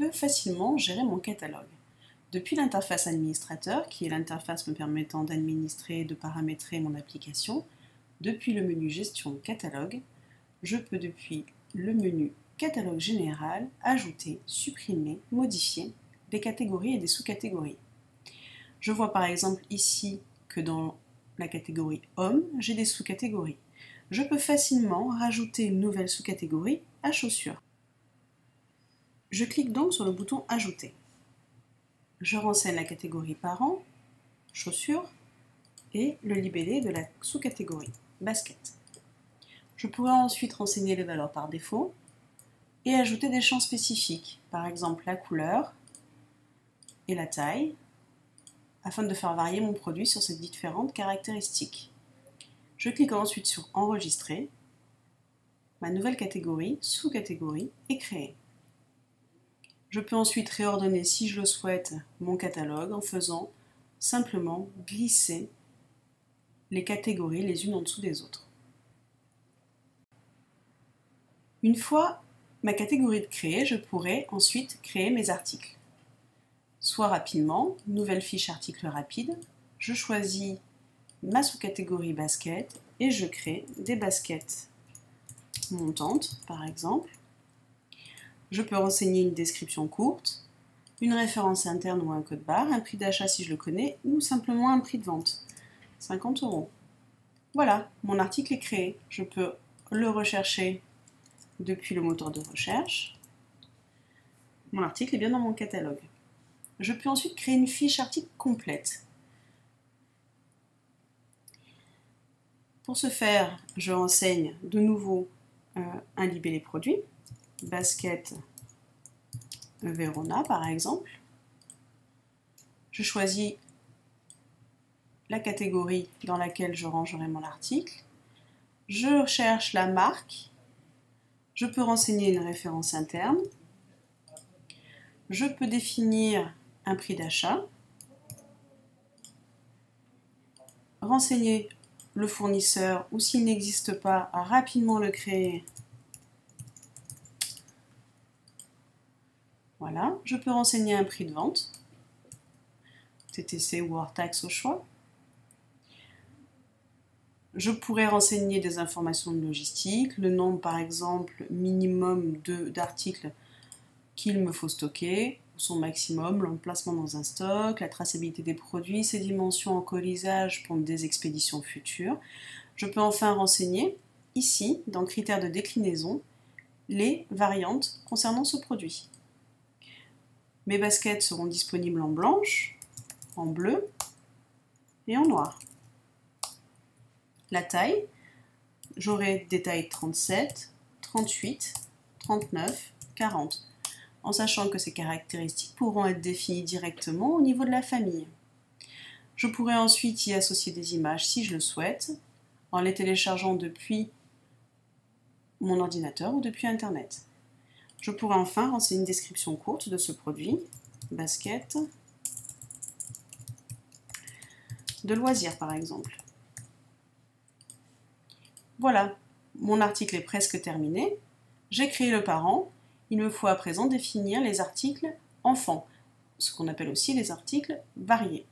peux facilement gérer mon catalogue. Depuis l'interface administrateur, qui est l'interface me permettant d'administrer et de paramétrer mon application, depuis le menu Gestion catalogue, je peux depuis le menu Catalogue général ajouter, supprimer, modifier des catégories et des sous-catégories. Je vois par exemple ici que dans la catégorie Homme, j'ai des sous-catégories. Je peux facilement rajouter une nouvelle sous-catégorie à chaussures. Je clique donc sur le bouton Ajouter. Je renseigne la catégorie Parents, chaussures et le libellé de la sous-catégorie Basket. Je pourrais ensuite renseigner les valeurs par défaut et ajouter des champs spécifiques, par exemple la couleur et la taille, afin de faire varier mon produit sur ces différentes caractéristiques. Je clique ensuite sur Enregistrer. Ma nouvelle catégorie, sous-catégorie, est créée. Je peux ensuite réordonner, si je le souhaite, mon catalogue en faisant simplement glisser les catégories les unes en dessous des autres. Une fois ma catégorie créée, je pourrai ensuite créer mes articles. Soit rapidement, nouvelle fiche article rapide, je choisis ma sous-catégorie basket et je crée des baskets montantes par exemple. Je peux renseigner une description courte, une référence interne ou un code barre, un prix d'achat si je le connais ou simplement un prix de vente, 50 €. Voilà, mon article est créé. Je peux le rechercher depuis le moteur de recherche. Mon article est bien dans mon catalogue. Je peux ensuite créer une fiche article complète. Pour ce faire, je renseigne de nouveau un libellé produit, basket Verona par exemple. Je choisis la catégorie dans laquelle je rangerai mon article. Je recherche la marque. Je peux renseigner une référence interne. Je peux définir un prix d'achat. Renseigner le fournisseur ou s'il n'existe pas, rapidement le créer. Voilà, je peux renseigner un prix de vente, TTC ou hors taxe au choix. Je pourrais renseigner des informations de logistique, le nombre par exemple minimum d'articles qu'il me faut stocker, son maximum, l'emplacement dans un stock, la traçabilité des produits, ses dimensions en colisage pour des expéditions futures. Je peux enfin renseigner, ici, dans Critères de déclinaison, les variantes concernant ce produit. Mes baskets seront disponibles en blanche, en bleu et en noir. La taille, j'aurai des tailles 37, 38, 39, 40. En sachant que ces caractéristiques pourront être définies directement au niveau de la famille. Je pourrais ensuite y associer des images si je le souhaite, en les téléchargeant depuis mon ordinateur ou depuis Internet. Je pourrais enfin renseigner une description courte de ce produit, basket, de loisirs par exemple. Voilà, mon article est presque terminé. J'ai créé le parent. Il me faut à présent définir les articles enfants, ce qu'on appelle aussi les articles variés.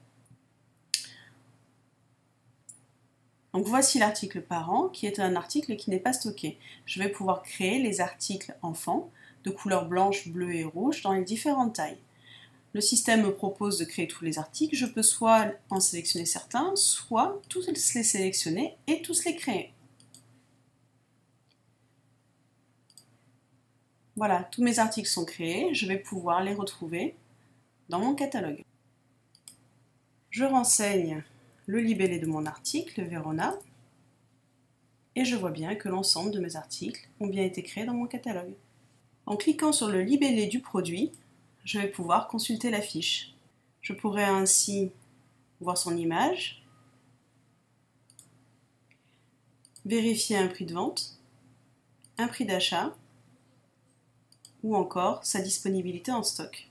Donc voici l'article parent qui est un article qui n'est pas stocké. Je vais pouvoir créer les articles enfants de couleur blanche, bleue et rouge dans les différentes tailles. Le système me propose de créer tous les articles. Je peux soit en sélectionner certains, soit tous les sélectionner et tous les créer. Voilà, tous mes articles sont créés, je vais pouvoir les retrouver dans mon catalogue. Je renseigne le libellé de mon article, Verona, et je vois bien que l'ensemble de mes articles ont bien été créés dans mon catalogue. En cliquant sur le libellé du produit, je vais pouvoir consulter la fiche. Je pourrai ainsi voir son image, vérifier un prix de vente, un prix d'achat, ou encore sa disponibilité en stock.